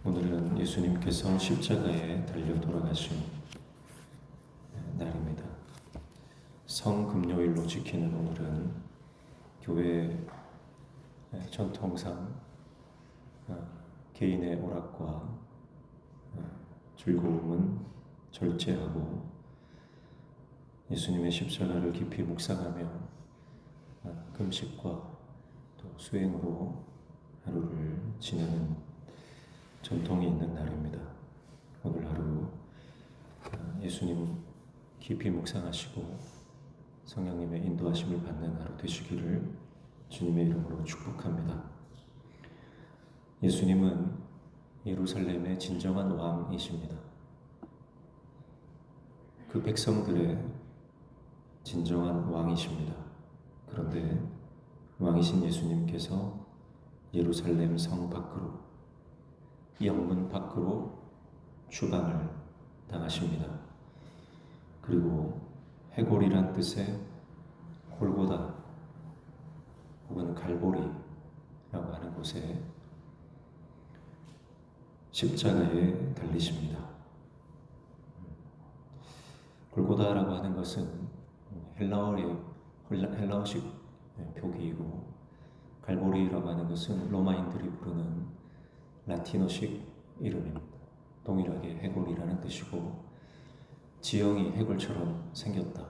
오늘은 예수님께서 십자가에 달려 돌아가신 날입니다. 성금요일로 지키는 오늘은 교회 전통상 개인의 오락과 즐거움은 절제하고 예수님의 십자가를 깊이 묵상하며 금식과 또 수행으로 하루를 지내는 전통이 있는 날입니다. 오늘 하루 예수님 깊이 묵상하시고 성령님의 인도하심을 받는 하루 되시기를 주님의 이름으로 축복합니다. 예수님은 예루살렘의 진정한 왕이십니다. 그 백성들의 진정한 왕이십니다. 그런데 왕이신 예수님께서 예루살렘 성 밖으로, 영문 밖으로 추방을 당하십니다. 그리고 해골이란 뜻의 골고다 혹은 갈보리라고 하는 곳에 십자가에 달리십니다. 골고다라고 하는 것은 헬라어식 표기이고, 갈보리라고 하는 것은 로마인들이 부르는 라틴어식 이름입니다. 동일하게 해골이라는 뜻이고, 지형이 해골처럼 생겼다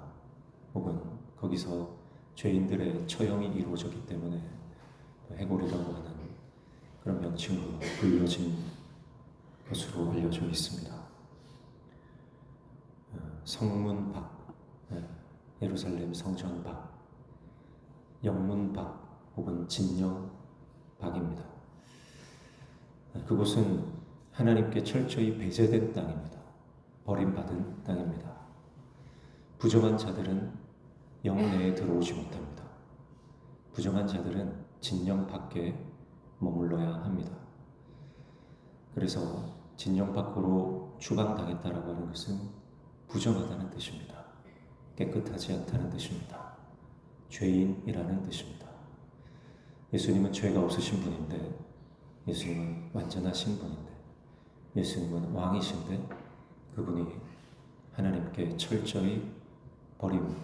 혹은 거기서 죄인들의 처형이 이루어졌기 때문에 해골이라고 하는 그런 명칭으로 불려진 것으로 알려져 있습니다. 성문 밖, 예루살렘 성전 밖, 영문 밖 혹은 진영 밖입니다. 그곳은 하나님께 철저히 배제된 땅입니다. 버림받은 땅입니다. 부정한 자들은 영 내에 들어오지 못합니다. 부정한 자들은 진영 밖에 머물러야 합니다. 그래서 진영 밖으로 추방당했다라고 하는 것은 부정하다는 뜻입니다. 깨끗하지 않다는 뜻입니다. 죄인이라는 뜻입니다. 예수님은 죄가 없으신 분인데, 예수님은 완전하신 분인데, 예수님은 왕이신데, 그분이 하나님께 철저히 버림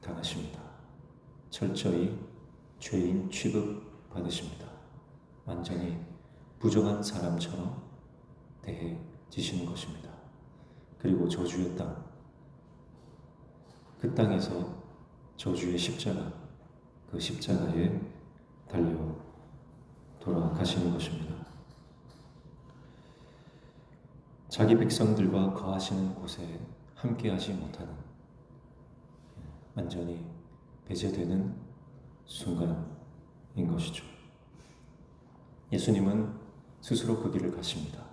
당하십니다. 철저히 죄인 취급 받으십니다. 완전히 부정한 사람처럼 대해지시는 것입니다. 그리고 저주의 땅, 그 땅에서 저주의 십자가, 그 십자가에 달려 돌아가시는 것입니다. 자기 백성들과 거하시는 곳에 함께하지 못하는, 완전히 배제되는 순간인 것이죠. 예수님은 스스로 그 길을 가십니다.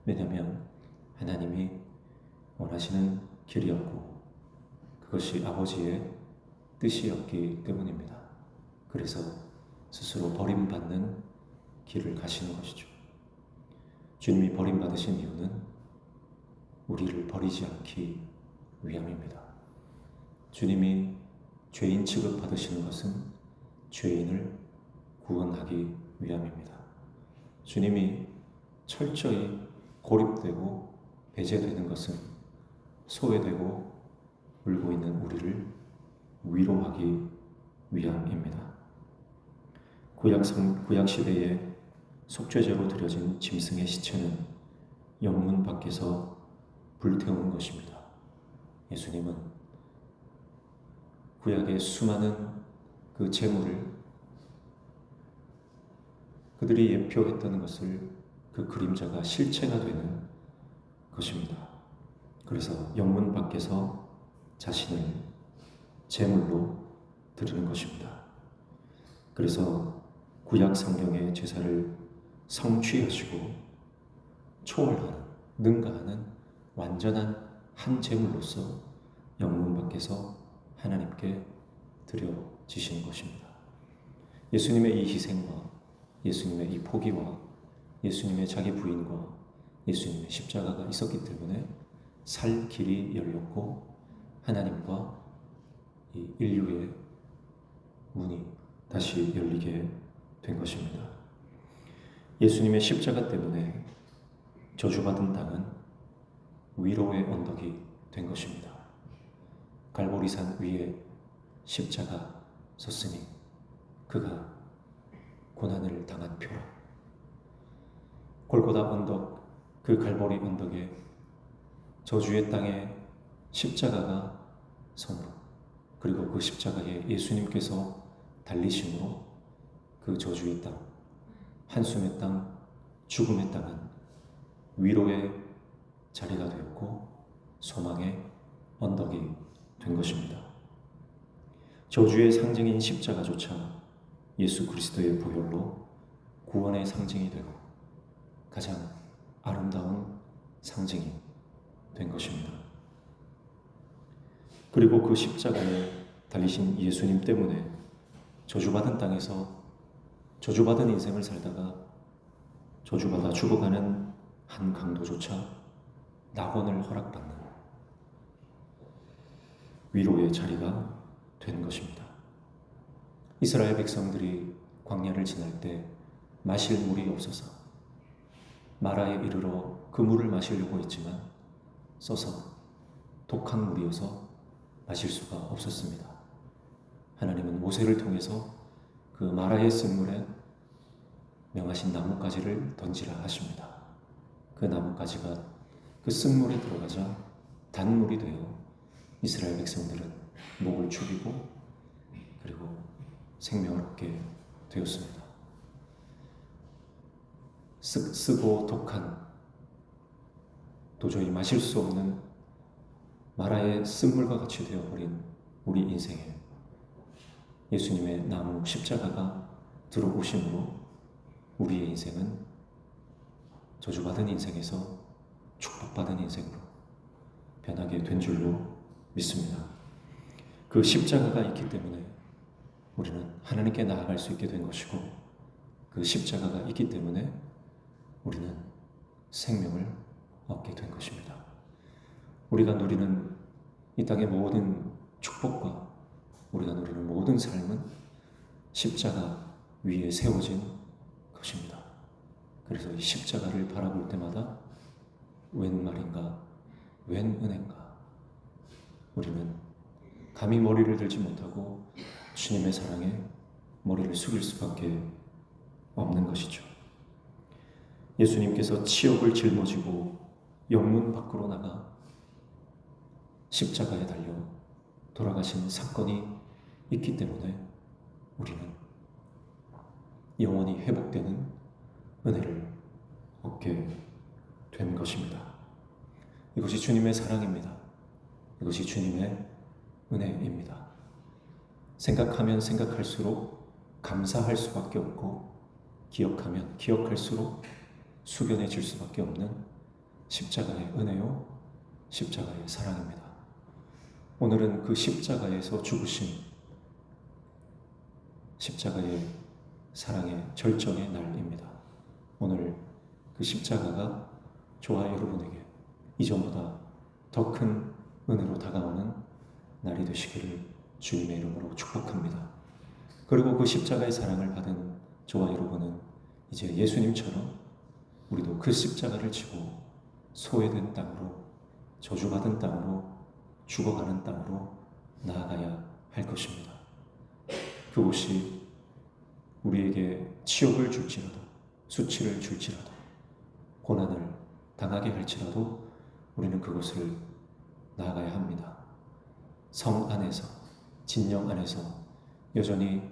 왜냐하면 하나님이 원하시는 길이었고 그것이 아버지의 뜻이었기 때문입니다. 그래서 스스로 버림받는 길을 가시는 것이죠. 주님이 버림받으신 이유는 우리를 버리지 않기 위함입니다. 주님이 죄인 취급받으시는 것은 죄인을 구원하기 위함입니다. 주님이 철저히 고립되고 배제되는 것은 소외되고 울고 있는 우리를 위로하기 위함입니다. 구약시대에 속죄제로 드려진 짐승의 시체는 영문 밖에서 불태우는 것입니다. 예수님은 구약의 수많은 그 제물을 그들이 예표했던 것을 그 그림자가 실체가 되는 것입니다. 그래서 영문 밖에서 자신을 제물로 드리는 것입니다. 그래서 구약 성경의 제사를 성취하시고 초월하는, 능가하는 완전한 한 제물로서 영문 밖에서 하나님께 드려지시는 것입니다. 예수님의 이 희생과 예수님의 이 포기와 예수님의 자기 부인과 예수님의 십자가가 있었기 때문에 살 길이 열렸고 하나님과 이 인류의 문이 다시 열리게 된 것입니다. 예수님의 십자가 때문에 저주받은 땅은 위로의 언덕이 된 것입니다. 갈보리산 위에 십자가 섰으니 그가 고난을 당한 표로, 골고다 언덕, 그 갈보리 언덕에 저주의 땅에 십자가가 섬으로, 그리고 그 십자가에 예수님께서 달리심으로 그 저주의 땅, 한숨의 땅, 죽음의 땅은 위로의 자리가 되었고 소망의 언덕이 된 것입니다. 저주의 상징인 십자가조차 예수 그리스도의 보혈로 구원의 상징이 되고 가장 아름다운 상징이 된 것입니다. 그리고 그 십자가에 달리신 예수님 때문에 저주받은 땅에서 저주받은 인생을 살다가 저주받아 죽어가는 한 강도조차 낙원을 허락받는 위로의 자리가 된 것입니다. 이스라엘 백성들이 광야를 지날 때 마실 물이 없어서 마라에 이르러 그 물을 마시려고 했지만 써서 독한 물이어서 마실 수가 없었습니다. 하나님은 모세를 통해서 그 마라의 쓴물에 명하신 나뭇가지를 던지라 하십니다. 그 나뭇가지가 그 쓴물에 들어가자 단물이 되어 이스라엘 백성들은 목을 죽이고 그리고 생명을 얻게 되었습니다. 쓰고 독한, 도저히 마실 수 없는 마라의 쓴물과 같이 되어버린 우리 인생에 예수님의 나무 십자가가 들어오심으로 우리의 인생은 저주받은 인생에서 축복받은 인생으로 변하게 된 줄로 믿습니다. 그 십자가가 있기 때문에 우리는 하나님께 나아갈 수 있게 된 것이고, 그 십자가가 있기 때문에 우리는 생명을 얻게 된 것입니다. 우리가 누리는 이 땅의 모든 축복과 우리가 누리는 모든 삶은 십자가 위에 세워진 것입니다. 그래서 이 십자가를 바라볼 때마다 웬 말인가, 웬 은혜인가, 우리는 감히 머리를 들지 못하고 주님의 사랑에 머리를 숙일 수밖에 없는 것이죠. 예수님께서 치욕을 짊어지고 영문 밖으로 나가 십자가에 달려 돌아가신 사건이 있기 때문에 우리는 영원히 회복되는 은혜를 얻게 된 것입니다. 이것이 주님의 사랑입니다. 이것이 주님의 은혜입니다. 생각하면 생각할수록 감사할 수밖에 없고, 기억하면 기억할수록 숙연해질 수밖에 없는 십자가의 은혜요, 십자가의 사랑입니다. 오늘은 그 십자가에서 죽으신 십자가의 사랑의 절정의 날입니다. 오늘 그 십자가가 저와 여러분에게 이전보다 더 큰 은혜로 다가오는 날이 되시기를 주님의 이름으로 축복합니다. 그리고 그 십자가의 사랑을 받은 저와 여러분은 이제 예수님처럼 우리도 그 십자가를 지고 소외된 땅으로, 저주받은 땅으로, 죽어가는 땅으로 나아가야 할 것입니다. 그곳이 우리에게 치욕을 줄지라도, 수치를 줄지라도, 고난을 당하게 할지라도 우리는 그곳을 나아가야 합니다. 성 안에서, 진영 안에서 여전히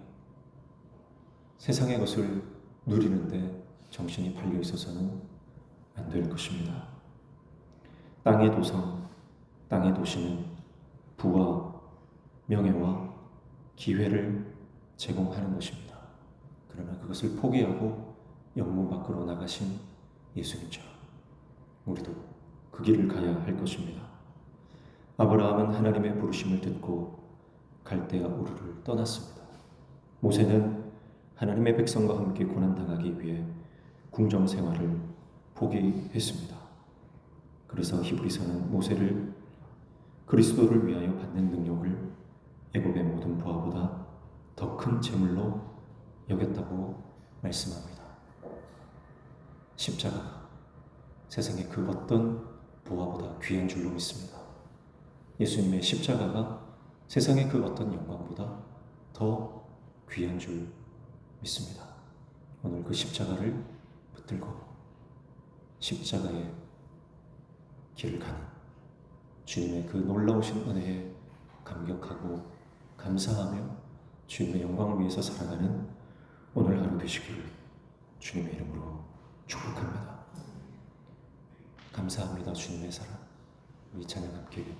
세상의 것을 누리는데 정신이 팔려 있어서는 안 될 것입니다. 땅의 도성, 땅의 도시는 부와 명예와 기회를 제공하는 것입니다. 그러나 그것을 포기하고 영문 밖으로 나가신 예수님처럼 우리도 그 길을 가야 할 것입니다. 아브라함은 하나님의 부르심을 듣고 갈대아 우르를 떠났습니다. 모세는 하나님의 백성과 함께 고난당하기 위해 궁정 생활을 포기했습니다. 그래서 히브리서는 모세를 그리스도를 위하여 받는 능력을 애굽의 모든 부하보다 더 큰 재물로 여겼다고 말씀합니다. 십자가가 세상의 그 어떤 보화보다 귀한 줄로 믿습니다. 예수님의 십자가가 세상의 그 어떤 영광보다 더 귀한 줄 믿습니다. 오늘 그 십자가를 붙들고 십자가의 길을 가는 주님의 그 놀라우신 은혜에 감격하고 감사하며 주님의 영광을 위해서 살아가는 오늘 하루 되시기를 주님의 이름으로 축복합니다. 감사합니다. 주님의 사랑. 우리 찬양 함께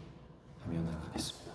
하며 나아가겠습니다.